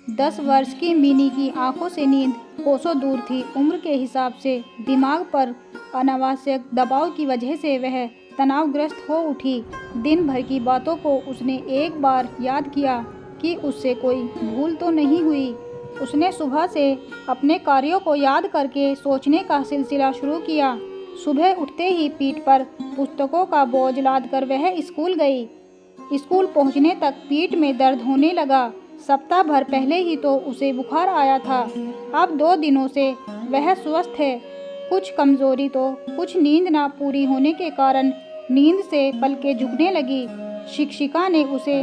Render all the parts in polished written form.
10 वर्ष की मिनी की आंखों से नींद कोसों दूर थी। उम्र के हिसाब से दिमाग पर अनावश्यक दबाव की वजह से वह तनावग्रस्त हो उठी। दिन भर की बातों को उसने एक बार याद किया कि उससे कोई भूल तो नहीं हुई। उसने सुबह से अपने कार्यों को याद करके सोचने का सिलसिला शुरू किया। सुबह उठते ही पीठ पर पुस्तकों का बोझ लादकर वह स्कूल गई। स्कूल पहुंचने तक पीठ में दर्द होने लगा। सप्ताह भर पहले ही तो उसे बुखार आया था। अब 2 दिनों से वह स्वस्थ है। कुछ कमजोरी तो कुछ नींद ना पूरी होने के कारण नींद से पलकें झुकने लगी। शिक्षिका ने उसे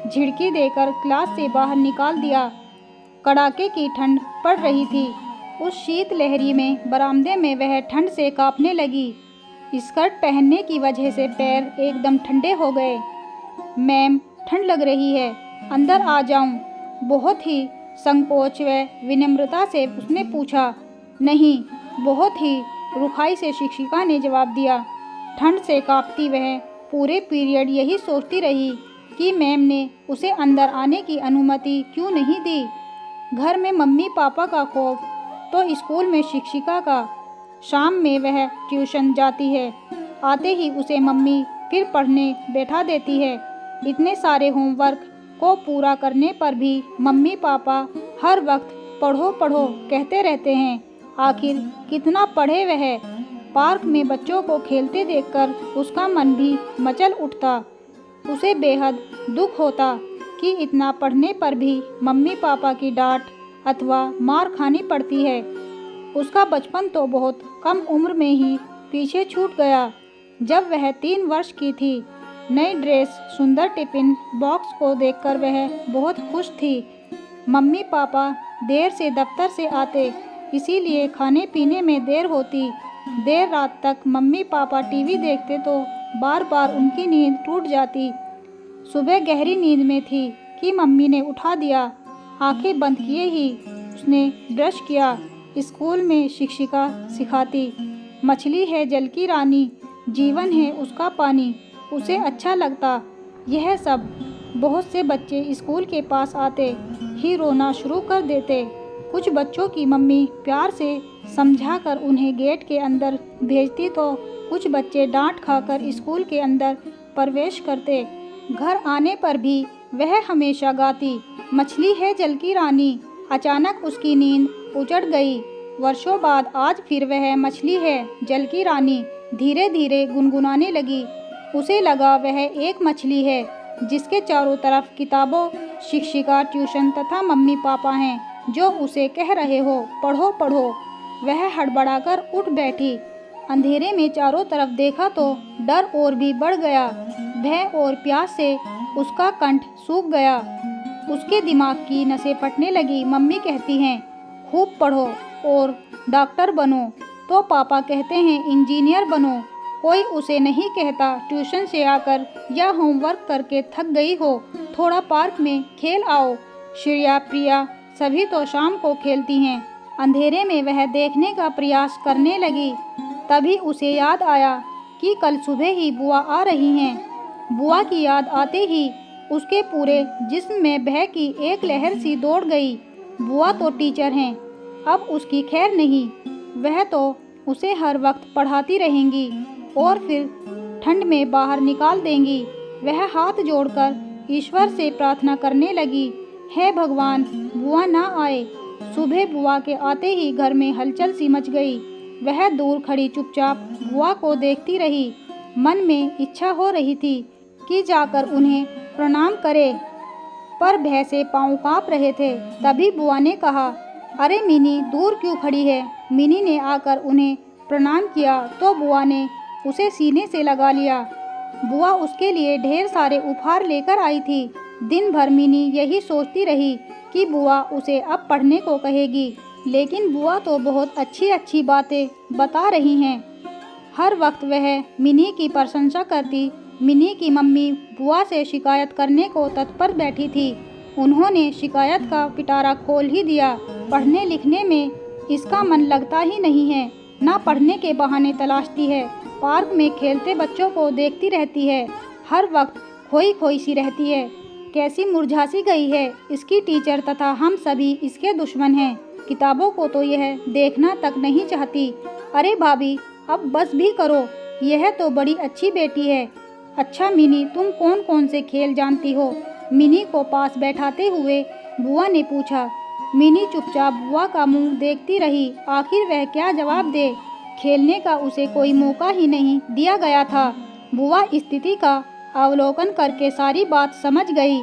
झिड़की देकर क्लास से बाहर निकाल दिया। कड़ाके की ठंड पड़ रही थी। उस शीत लहरी में बरामदे में वह ठंड से कांपने लगी। स्कर्ट पहनने की वजह से पैर एकदम ठंडे हो गए। मैम, ठंड लग रही है, अंदर आ जाऊं? बहुत ही संकोच व विनम्रता से उसने पूछा। नहीं, बहुत ही रुखाई से शिक्षिका ने जवाब दिया। ठंड से कांपती वह पूरे पीरियड यही सोचती रही कि मैम ने उसे अंदर आने की अनुमति क्यों नहीं दी। घर में मम्मी पापा का खौफ तो स्कूल में शिक्षिका का। शाम में वह ट्यूशन जाती है। आते ही उसे मम्मी फिर पढ़ने बैठा देती है। इतने सारे होमवर्क को पूरा करने पर भी मम्मी पापा हर वक्त पढ़ो पढ़ो कहते रहते हैं। आखिर कितना पढ़े वह? पार्क में बच्चों को खेलते देखकर उसका मन भी मचल उठता। उसे बेहद दुख होता कि इतना पढ़ने पर भी मम्मी पापा की डांट अथवा मार खानी पड़ती है। उसका बचपन तो बहुत कम उम्र में ही पीछे छूट गया। जब वह 3 वर्ष की थी, नई ड्रेस, सुंदर टिफिन बॉक्स को देखकर वह बहुत खुश थी। मम्मी पापा देर से दफ्तर से आते, इसीलिए खाने पीने में देर होती। देर रात तक मम्मी पापा टीवी देखते तो बार बार उनकी नींद टूट जाती। सुबह गहरी नींद में थी कि मम्मी ने उठा दिया। आंखें बंद किए ही उसने ब्रश किया। स्कूल में शिक्षिका सिखाती, मछली है जल की रानी, जीवन है उसका पानी। उसे अच्छा लगता यह सब। बहुत से बच्चे स्कूल के पास आते ही रोना शुरू कर देते। कुछ बच्चों की मम्मी प्यार से समझाकर उन्हें गेट के अंदर भेजती तो कुछ बच्चे डांट खाकर स्कूल के अंदर प्रवेश करते। घर आने पर भी वह हमेशा गाती, मछली है जल की रानी। अचानक उसकी नींद उजड़ गई। वर्षों बाद आज फिर वह मछली है जल की रानी धीरे धीरे गुनगुनाने लगी। उसे लगा वह एक मछली है जिसके चारों तरफ किताबों, शिक्षिका, ट्यूशन तथा मम्मी पापा हैं जो उसे कह रहे हो पढ़ो पढ़ो। वह हड़बड़ाकर उठ बैठी। अंधेरे में चारों तरफ देखा तो डर और भी बढ़ गया। भय और प्यास से उसका कंठ सूख गया। उसके दिमाग की नसें फटने लगी। मम्मी कहती हैं खूब पढ़ो और डॉक्टर बनो, तो पापा कहते हैं इंजीनियर बनो। कोई उसे नहीं कहता ट्यूशन से आकर या होमवर्क करके थक गई हो, थोड़ा पार्क में खेल आओ। श्रेया, प्रिया सभी तो शाम को खेलती हैं। अंधेरे में वह देखने का प्रयास करने लगी। तभी उसे याद आया कि कल सुबह ही बुआ आ रही हैं। बुआ की याद आते ही उसके पूरे जिस्म में भय की एक लहर सी दौड़ गई। बुआ तो टीचर हैं, अब उसकी खैर नहीं। वह तो उसे हर वक्त पढ़ाती रहेंगी और फिर ठंड में बाहर निकाल देंगी। वह हाथ जोड़कर ईश्वर से प्रार्थना करने लगी, हे भगवान, बुआ ना आए। सुबह बुआ के आते ही घर में हलचल सी मच गई। वह दूर खड़ी चुपचाप बुआ को देखती रही। मन में इच्छा हो रही थी कि जाकर उन्हें प्रणाम करे, पर भय से पांव कांप रहे थे। तभी बुआ ने कहा, अरे मिनी, दूर क्यों खड़ी है? मिनी ने आकर उन्हें प्रणाम किया तो बुआ ने उसे सीने से लगा लिया। बुआ उसके लिए ढेर सारे उपहार लेकर आई थी। दिन भर मिनी यही सोचती रही कि बुआ उसे अब पढ़ने को कहेगी, लेकिन बुआ तो बहुत अच्छी अच्छी बातें बता रही हैं। हर वक्त वह मिनी की प्रशंसा करती। मिनी की मम्मी बुआ से शिकायत करने को तत्पर बैठी थी। उन्होंने शिकायत का पिटारा खोल ही दिया। पढ़ने लिखने में इसका मन लगता ही नहीं है, ना पढ़ने के बहाने तलाशती है। पार्क में खेलते बच्चों को देखती रहती है, हर वक्त खोई खोई सी रहती है। कैसी मुरझा सी गई है। इसकी टीचर तथा हम सभी इसके दुश्मन हैं। किताबों को तो यह देखना तक नहीं चाहती। अरे भाभी, अब बस भी करो, यह तो बड़ी अच्छी बेटी है। अच्छा मिनी, तुम कौन कौन से खेल जानती हो? मिनी को पास बैठाते हुए बुआ ने पूछा। मिनी चुपचाप बुआ का मुंह देखती रही। आखिर वह क्या जवाब दे। खेलने का उसे कोई मौका ही नहीं दिया गया था। बुआ स्थिति का अवलोकन करके सारी बात समझ गई।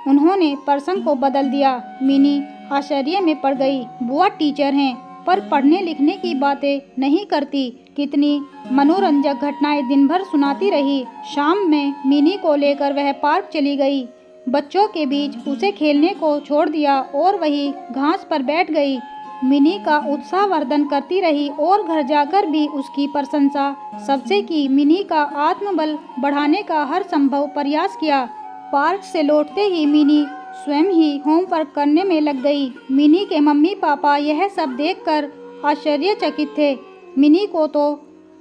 उन्होंने प्रसंग को बदल दिया। मिनी आश्चर्य में पड़ गई। बुआ टीचर हैं, पर पढ़ने लिखने की बातें नहीं करती। कितनी मनोरंजक घटनाएं दिन भर सुनाती रही। शाम में मिनी को लेकर वह पार्क चली गई। बच्चों के बीच उसे खेलने को छोड़ दिया और वही घास पर बैठ गई। मिनी का उत्साहवर्धन करती रही और घर जाकर भी उसकी प्रशंसा सबसे की। मिनी का आत्मबल बढ़ाने का हर संभव प्रयास किया। पार्क से लौटते ही मिनी स्वयं ही होमवर्क करने में लग गई। मिनी के मम्मी पापा यह सब देखकर आश्चर्यचकित थे। मिनी को तो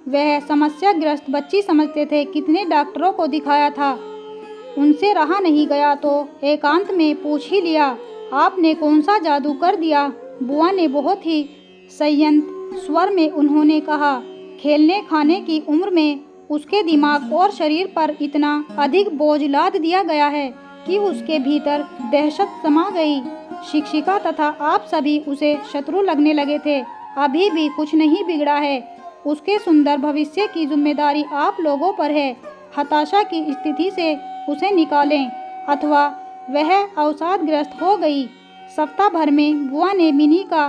वह समस्याग्रस्त बच्ची समझते थे। कितने डॉक्टरों को दिखाया था, उनसे रहा नहीं गया तो एकांत में पूछ ही लिया, आपने कौन सा जादू कर दिया? बुआ ने बहुत ही संयत स्वर में उन्होंने कहा, खेलने खाने की उम्र में उसके दिमाग और शरीर पर इतना अधिक बोझ लाद दिया गया है कि उसके भीतर दहशत समा गई। शिक्षिका तथा आप सभी उसे शत्रु लगने लगे थे। अभी भी कुछ नहीं बिगड़ा है। उसके सुंदर भविष्य की जिम्मेदारी आप लोगों पर है। हताशा की स्थिति से उसे निकालें, अथवा वह अवसादग्रस्त हो गई। सप्ताह भर में बुआ ने मिनी का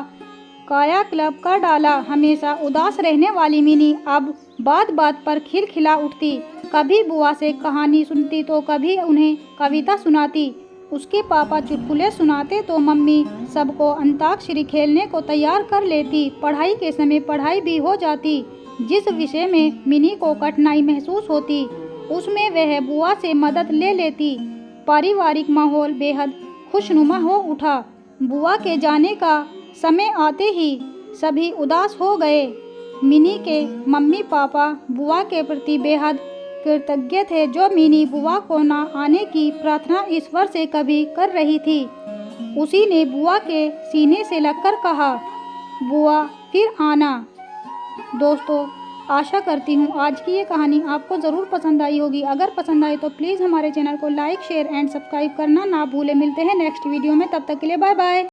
कायाकल्प कर डाला। हमेशा उदास रहने वाली मिनी अब बात बात पर खिलखिला उठती। कभी बुआ से कहानी सुनती तो कभी उन्हें कविता सुनाती। उसके पापा चुटकुले सुनाते तो मम्मी सबको अंताक्षरी खेलने को तैयार कर लेती। पढ़ाई के समय पढ़ाई भी हो जाती। जिस विषय में मिनी को कठिनाई महसूस होती उसमें वह बुआ से मदद ले लेती। पारिवारिक माहौल बेहद खुशनुमा हो उठा। बुआ के जाने का समय आते ही सभी उदास हो गए। मिनी के मम्मी पापा बुआ के प्रति बेहद कृतज्ञ थे, जो मिनी बुआ को न आने की प्रार्थना ईश्वर से कभी कर रही थी। उसी ने बुआ के सीने से लगकर कहा, बुआ फिर आना। दोस्तों, आशा करती हूँ आज की ये कहानी आपको ज़रूर पसंद आई होगी। अगर पसंद आए तो प्लीज़ हमारे चैनल को लाइक, शेयर एंड सब्सक्राइब करना ना भूलें। मिलते हैं नेक्स्ट वीडियो में, तब तक के लिए बाय बाय।